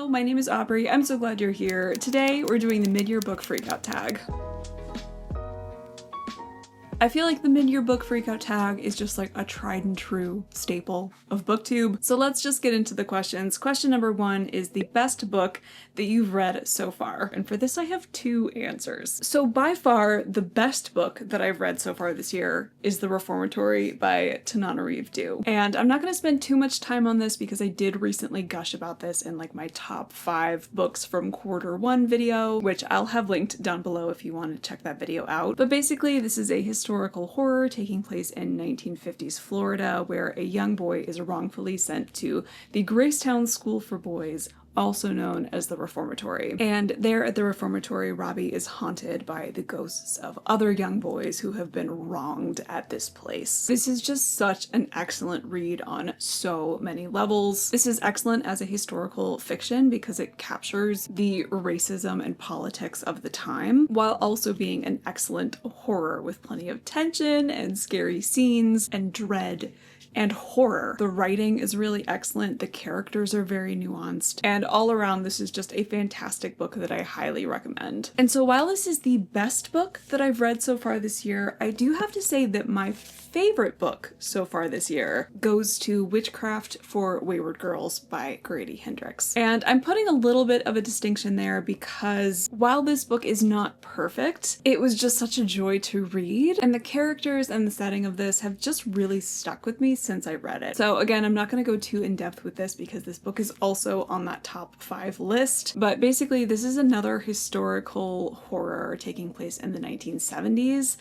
my name is Aubrey. I'm so glad you're here. Today we're doing the mid-year book freakout tag. I feel like the mid-year book freakout tag is just like a tried and true staple of BookTube. So let's just get into the questions. Question number 1 is the best book that you've read so far. And for this I have 2 answers. So by far the best book that I've read so far this year is The Reformatory by Tananarive Due. And I'm not going to spend too much time on this because I did recently gush about this in like my top 5 books from Q1 video, which I'll have linked down below if you want to check that video out. But basically this is a historical horror taking place in 1950s Florida, where a young boy is wrongfully sent to the Gracetown School for Boys, also known as the Reformatory. And there at the Reformatory, Robbie is haunted by the ghosts of other young boys who have been wronged at this place. This is just such an excellent read on so many levels. This is excellent as a historical fiction because it captures the racism and politics of the time, while also being an excellent horror with plenty of tension and scary scenes and dread and horror. The writing is really excellent, the characters are very nuanced, and all around this is just a fantastic book that I highly recommend. And so while this is the best book that I've read so far this year, I do have to say that my favorite book so far this year goes to Witchcraft for Wayward Girls by Grady Hendrix. And I'm putting a little bit of a distinction there because while this book is not perfect, it was just such a joy to read, and the characters and the setting of this have just really stuck with me since I read it. So again, I'm not going to go too in depth with this because this book is also on that top 5 list, but basically this is another historical horror taking place in the 1970s.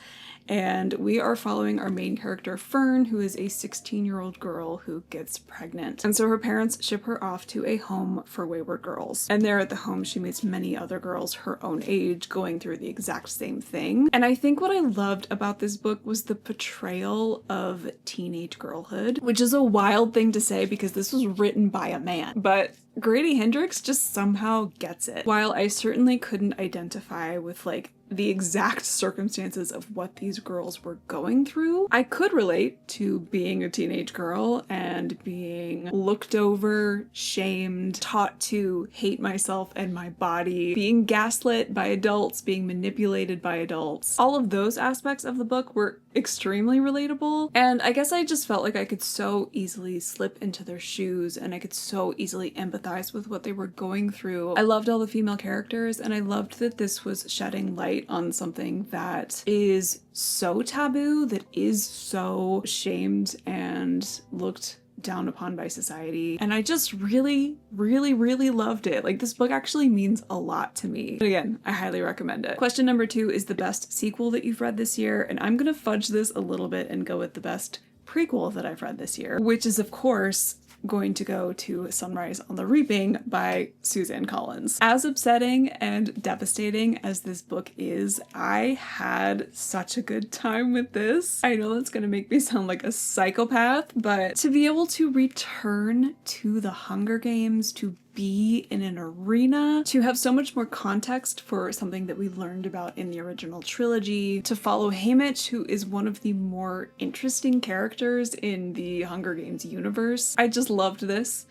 And we are following our main character, Fern, who is a 16-year-old girl who gets pregnant. And so her parents ship her off to a home for wayward girls. And there at the home, she meets many other girls her own age going through the exact same thing. And I think what I loved about this book was the portrayal of teenage girlhood, which is a wild thing to say because this was written by a man. But Grady Hendrix just somehow gets it. While I certainly couldn't identify with like the exact circumstances of what these girls were going through, I could relate to being a teenage girl and being looked over, shamed, taught to hate myself and my body, being gaslit by adults, being manipulated by adults. All of those aspects of the book were extremely relatable, and I guess I just felt like I could so easily slip into their shoes and I could so easily empathize with what they were going through. I loved all the female characters, and I loved that this was shedding light on something that is so taboo, that is so shamed and looked down upon by society. And I just really loved it. Like, this book actually means a lot to me. But again, I highly recommend it. Question number 2 is the best sequel that you've read this year, and I'm gonna fudge this a little bit and go with the best prequel that I've read this year, which is of course going to go to Sunrise on the Reaping by Suzanne Collins. As upsetting and devastating as this book is, I had such a good time with this. I know that's gonna make me sound like a psychopath, but to be able to return to the Hunger Games, to be in an arena, to have so much more context for something that we learned about in the original trilogy, to follow Haymitch, who is one of the more interesting characters in the Hunger Games universe. I just loved this.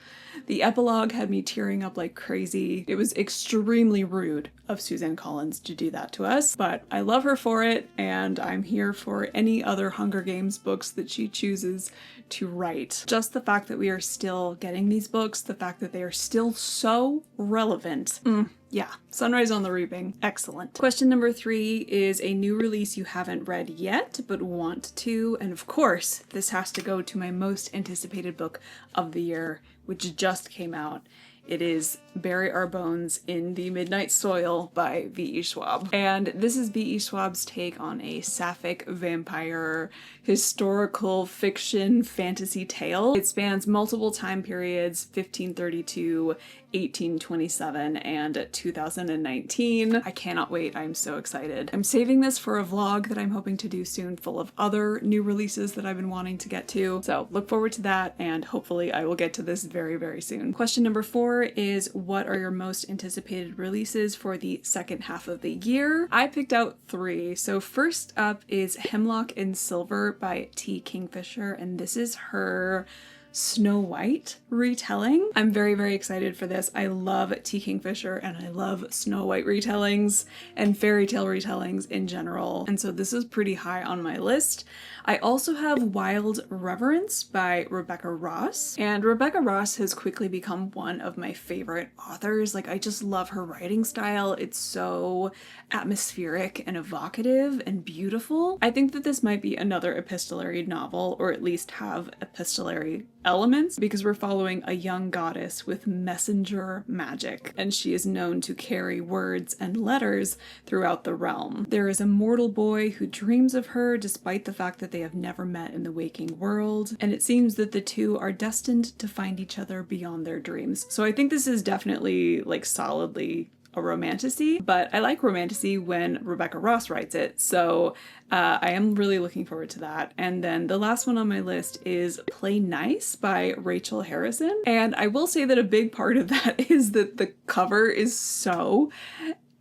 The epilogue had me tearing up like crazy. It was extremely rude of Suzanne Collins to do that to us, but I love her for it, and I'm here for any other Hunger Games books that she chooses to write. Just the fact that we are still getting these books, the fact that they are still so relevant. Yeah, Sunrise on the Reaping, excellent. Question number 3 is a new release you haven't read yet but want to, and of course this has to go to my most anticipated book of the year, which just came out. It is Bury Our Bones in the Midnight Soil by V.E. Schwab. And this is V.E. Schwab's take on a sapphic vampire historical fiction fantasy tale. It spans multiple time periods, 1532, 1827, and 2019. I cannot wait. I'm so excited. I'm saving this for a vlog that I'm hoping to do soon full of other new releases that I've been wanting to get to. So look forward to that, and hopefully I will get to this very soon. Question number 4 is, what are your most anticipated releases for the second half of the year? I picked out 3. So first up is Hemlock and Silver by T. Kingfisher, and this is her Snow White retelling. I'm very, very excited for this. I love T. Kingfisher and I love Snow White retellings and fairy tale retellings in general. And so this is pretty high on my list. I also have Wild Reverence by Rebecca Ross. And Rebecca Ross has quickly become one of my favorite authors. Like, I just love her writing style. It's so atmospheric and evocative and beautiful. I think that this might be another epistolary novel, or at least have epistolary elements, because we're following a young goddess with messenger magic, and she is known to carry words and letters throughout the realm. There is a mortal boy who dreams of her despite the fact that they have never met in the waking world, and it seems that the two are destined to find each other beyond their dreams. So I think this is definitely like solidly a romantasy, but I like romantasy when Rebecca Ross writes it, so I am really looking forward to that. And then the last one on my list is Play Nice by Rachel Harrison, and I will say that a big part of that is that the cover is so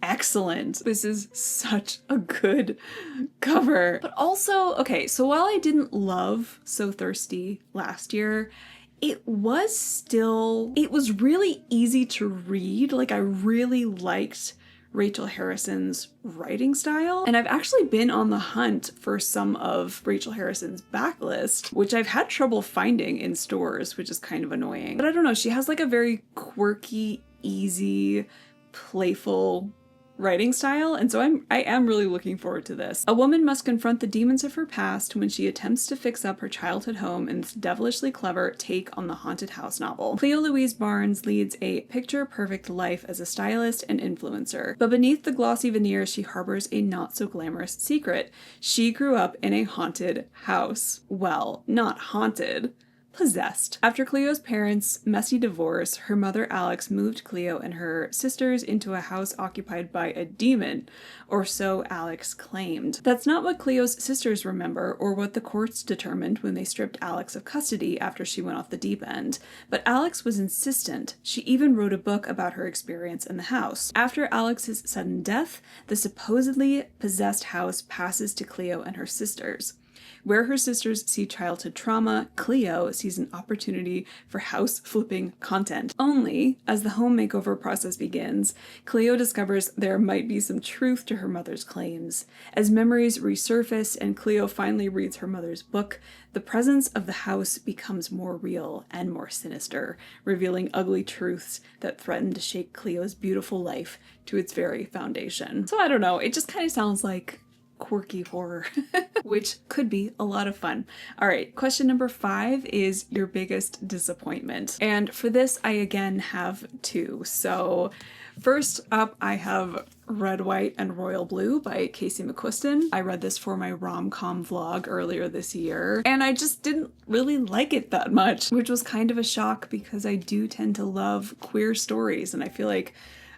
excellent. This is such a good cover. But also, okay, so while I didn't love So Thirsty last year, it was really easy to read. Like, I really liked Rachel Harrison's writing style, and I've actually been on the hunt for some of Rachel Harrison's backlist, which I've had trouble finding in stores, which is kind of annoying. But I don't know, she has like a very quirky, easy, playful writing style, and so I am really looking forward to this. A woman must confront the demons of her past when she attempts to fix up her childhood home in this devilishly clever take on the haunted house novel. Cleo Louise Barnes leads a picture-perfect life as a stylist and influencer, but beneath the glossy veneer she harbors a not-so-glamorous secret. She grew up in a haunted house. Well, not haunted. Possessed. After Cleo's parents' messy divorce, her mother Alex moved Cleo and her sisters into a house occupied by a demon, or so Alex claimed. That's not what Cleo's sisters remember, or what the courts determined when they stripped Alex of custody after she went off the deep end. But Alex was insistent. She even wrote a book about her experience in the house. After Alex's sudden death, the supposedly possessed house passes to Cleo and her sisters. Where her sisters see childhood trauma, Cleo sees an opportunity for house-flipping content. Only, as the home makeover process begins, Cleo discovers there might be some truth to her mother's claims. As memories resurface and Cleo finally reads her mother's book, the presence of the house becomes more real and more sinister, revealing ugly truths that threaten to shake Cleo's beautiful life to its very foundation. So I don't know, it just kind of sounds like quirky horror, which could be a lot of fun. All right, question number 5 is your biggest disappointment. And for this, I again have 2. So first up, I have Red, White, and Royal Blue by Casey McQuiston. I read this for my rom-com vlog earlier this year, and I just didn't really like it that much, which was kind of a shock because I do tend to love queer stories, and I feel like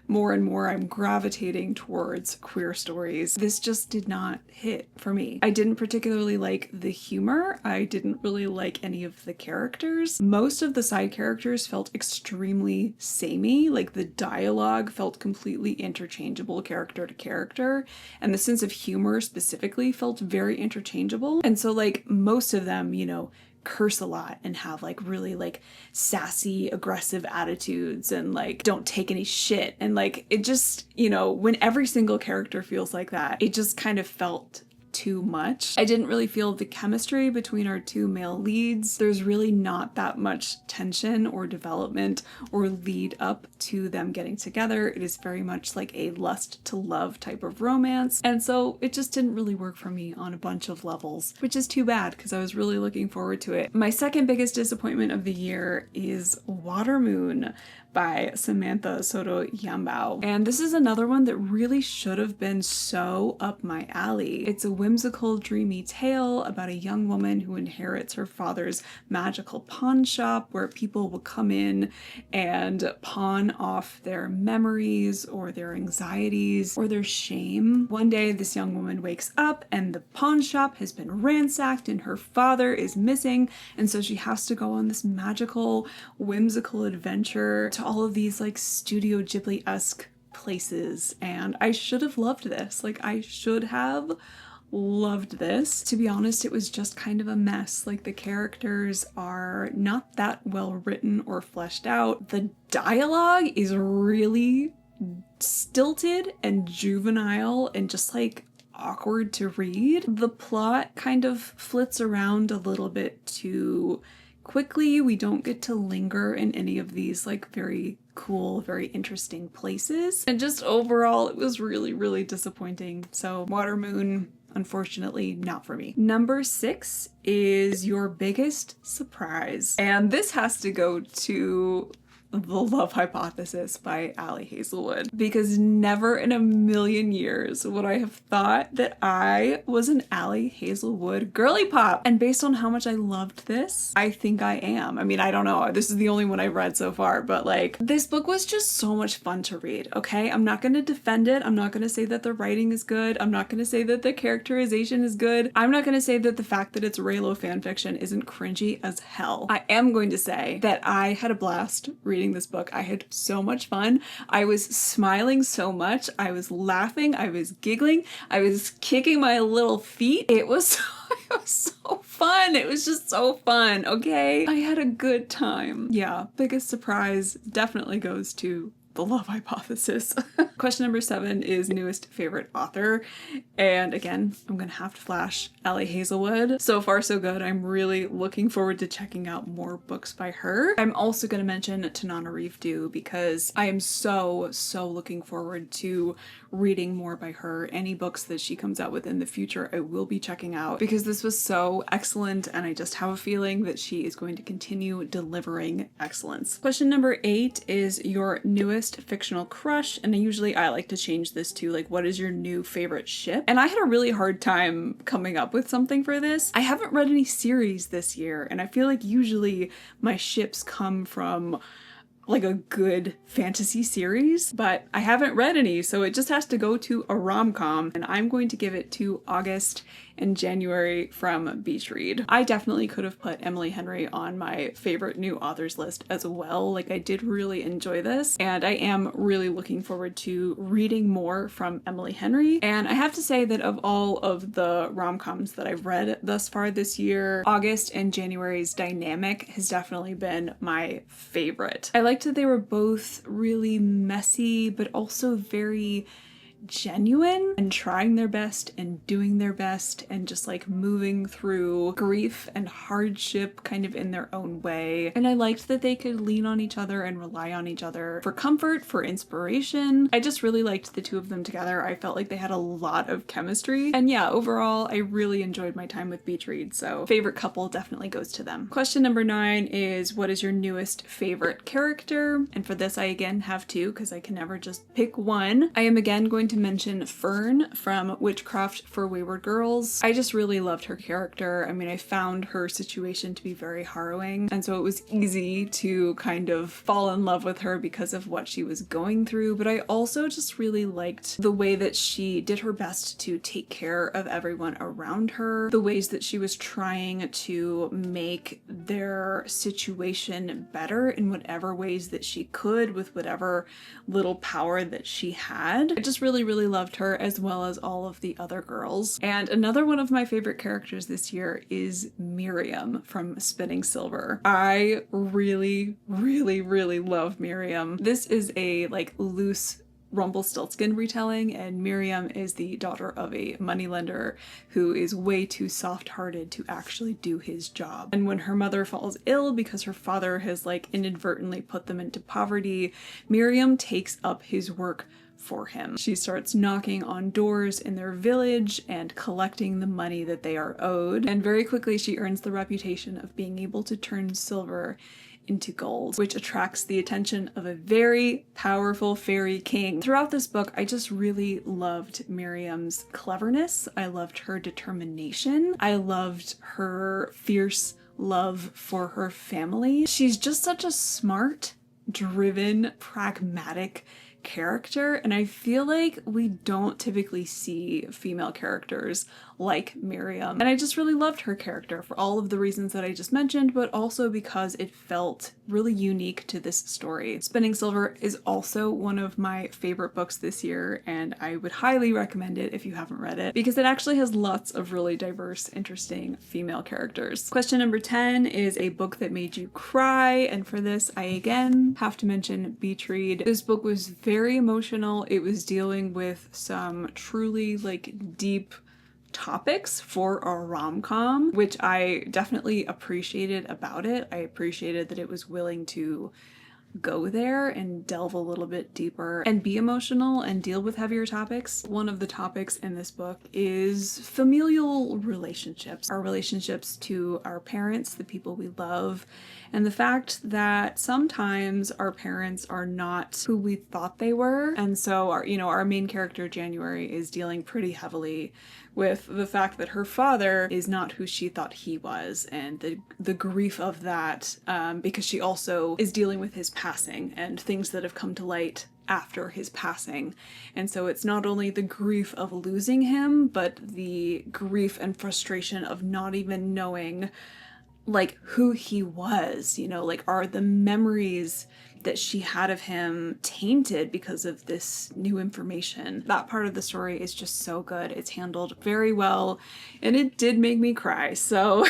more and more I'm gravitating towards queer stories. This just did not hit for me. I didn't particularly like the humor. I didn't really like any of the characters. Most of the side characters felt extremely samey. Like, the dialogue felt completely interchangeable character to character, and the sense of humor specifically felt very interchangeable. And so, like, most of them, you know, curse a lot and have like really like sassy, aggressive attitudes and like don't take any shit. And like, it just, you know, when every single character feels like that, it just kind of felt too much. I didn't really feel the chemistry between our 2 male leads. There's really not that much tension or development or lead up to them getting together. It is very much like a lust to love type of romance. And so it just didn't really work for me on a bunch of levels, which is too bad because I was really looking forward to it. My second biggest disappointment of the year is Water Moon by Samantha Soto Yambao. And this is another one that really should have been so up my alley. It's a whimsical, dreamy tale about a young woman who inherits her father's magical pawn shop where people will come in and pawn off their memories or their anxieties or their shame. One day, this young woman wakes up and the pawn shop has been ransacked and her father is missing, and so she has to go on this magical, whimsical adventure to all of these like Studio Ghibli-esque places. And I should have loved this. Like, I should have loved this. To be honest, it was just kind of a mess. Like, the characters are not that well written or fleshed out. The dialogue is really stilted and juvenile and just like awkward to read. The plot kind of flits around a little bit too quickly. We don't get to linger in any of these like very cool, very interesting places. And just overall, it was really, really disappointing. So Water Moon, unfortunately, not for me. Number 6 is your biggest surprise. And this has to go to The Love Hypothesis by Ali Hazelwood, because never in a million years would I have thought that I was an Ali Hazelwood girly pop. And based on how much I loved this, I think I am. I mean, I don't know. This is the only one I've read so far, but like, this book was just so much fun to read, okay? I'm not gonna defend it. I'm not gonna say that the writing is good. I'm not gonna say that the characterization is good. I'm not gonna say that the fact that it's Reylo fanfiction isn't cringy as hell. I am going to say that I had a blast reading this book. I had so much fun. I was smiling so much. I was laughing. I was giggling. I was kicking my little feet. It was so fun. It was just so fun, okay? I had a good time. Yeah, biggest surprise definitely goes to The Love Hypothesis. Question number 7 is newest favorite author. And again, I'm gonna have to flash Ali Hazelwood. So far so good. I'm really looking forward to checking out more books by her. I'm also gonna mention Tananarive because I am so looking forward to reading more by her. Any books that she comes out with in the future, I will be checking out because this was so excellent and I just have a feeling that she is going to continue delivering excellence. Question number 8 is your newest fictional crush, and usually I like to change this to like, what is your new favorite ship? And I had a really hard time coming up with something for this. I haven't read any series this year, and I feel like usually my ships come from like a good fantasy series, but I haven't read any, so it just has to go to a rom-com, and I'm going to give it to August and January from Beach Read. I definitely could have put Emily Henry on my favorite new authors list as well. Like, I did really enjoy this, and I am really looking forward to reading more from Emily Henry. And I have to say that of all of the rom-coms that I've read thus far this year, August and January's dynamic has definitely been my favorite. I liked that they were both really messy, but also very genuine and trying their best and doing their best and just like moving through grief and hardship kind of in their own way. And I liked that they could lean on each other and rely on each other for comfort, for inspiration. I just really liked the two of them together. I felt like they had a lot of chemistry. And yeah, overall, I really enjoyed my time with Beach Read, so favorite couple definitely goes to them. Question number 9 is, what is your newest favorite character? And for this, I again have two because I can never just pick one. I am again going to mention Fern from Witchcraft for Wayward Girls. I just really loved her character. I mean, I found her situation to be very harrowing, and so it was easy to kind of fall in love with her because of what she was going through, but I also just really liked the way that she did her best to take care of everyone around her, the ways that she was trying to make their situation better in whatever ways that she could with whatever little power that she had. I just really loved her, as well as all of the other girls. And another one of my favorite characters this year is Miriam from Spinning Silver. I really love Miriam. This is a like loose Rumpelstiltskin retelling, and Miriam is the daughter of a moneylender who is way too soft-hearted to actually do his job. And when her mother falls ill because her father has like inadvertently put them into poverty, Miriam takes up his work for him. She starts knocking on doors in their village and collecting the money that they are owed, and very quickly she earns the reputation of being able to turn silver into gold, which attracts the attention of a very powerful fairy king. Throughout this book, I just really loved Miriam's cleverness. I loved her determination. I loved her fierce love for her family. She's just such a smart, driven, pragmatic character, and I feel like we don't typically see female characters like Miriam. And I just really loved her character for all of the reasons that I just mentioned, but also because it felt really unique to this story. Spinning Silver is also one of my favorite books this year, and I would highly recommend it if you haven't read it, because it actually has lots of really diverse, interesting female characters. Question number 10 is a book that made you cry, and for this I again have to mention Beach Read. This book was very emotional. It was dealing with some truly like deep topics for a rom-com, which I definitely appreciated about it. I appreciated that it was willing to go there and delve a little bit deeper and be emotional and deal with heavier topics. One of the topics in this book is familial relationships, our relationships to our parents, the people we love, and the fact that sometimes our parents are not who we thought they were. And so our main character, January, is dealing pretty heavily with the fact that her father is not who she thought he was, and the grief of that, because she also is dealing with his passing and things that have come to light after his passing. And so it's not only the grief of losing him, but the grief and frustration of not even knowing like who he was, like are the memories that she had of him tainted because of this new information. That part of the story is just so good. It's handled very well, and it did make me cry, so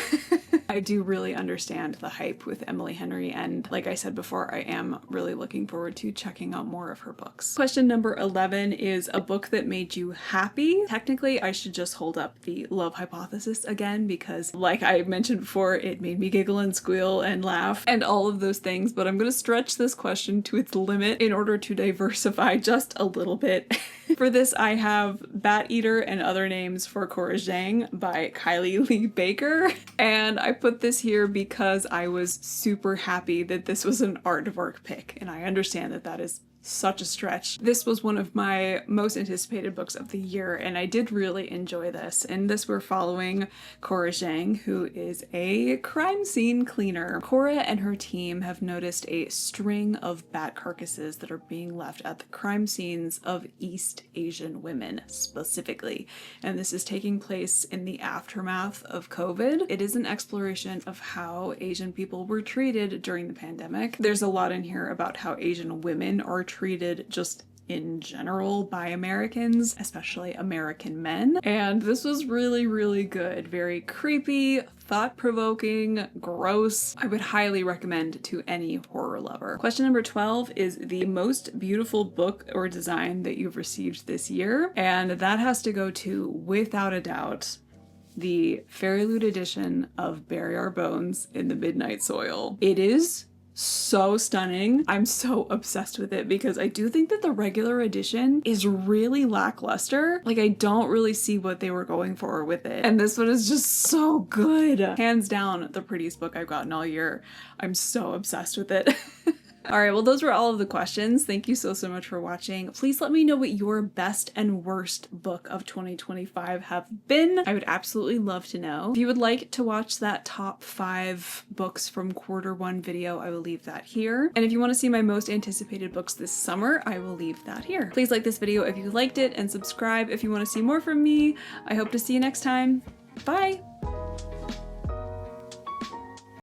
I do really understand the hype with Emily Henry, and like I said before, I am really looking forward to checking out more of her books. Question number 11 is a book that made you happy. Technically, I should just hold up the Love Hypothesis again, because like I mentioned before, it made me giggle and squeal and laugh and all of those things, but I'm gonna stretch this question to its limit in order to diversify just a little bit. For this, I have Bat Eater and Other Names for Cora Zhang by Kylie Lee Baker, and I put this here because I was super happy that this was an artwork pick, and I understand that that is such a stretch. This was one of my most anticipated books of the year, and I did really enjoy this. In this, we're following Cora Zhang, who is a crime scene cleaner. Cora and her team have noticed a string of bat carcasses that are being left at the crime scenes of East Asian women specifically, and this is taking place in the aftermath of COVID. It is an exploration of how Asian people were treated during the pandemic. There's a lot in here about how Asian women are treated just in general by Americans, especially American men. And this was really, really good. Very creepy, thought-provoking, gross. I would highly recommend to any horror lover. Question number 12 is the most beautiful book or design that you've received this year. And that has to go to, without a doubt, the Fairy Loot edition of Bury Our Bones in the Midnight Soil. It is so stunning. I'm so obsessed with it because I do think that the regular edition is really lackluster. Like, I don't really see what they were going for with it. And this one is just so good. Hands down, the prettiest book I've gotten all year. I'm so obsessed with it. All right, well, those were all of the questions. Thank you so much for watching. Please let me know what your best and worst book of 2025 have been. I would absolutely love to know. If you would like to watch that top 5 books from Q1 video, I will leave that here. And if you want to see my most anticipated books this summer, I will leave that here. Please like this video if you liked it and subscribe if you want to see more from me. I hope to see you next time. Bye!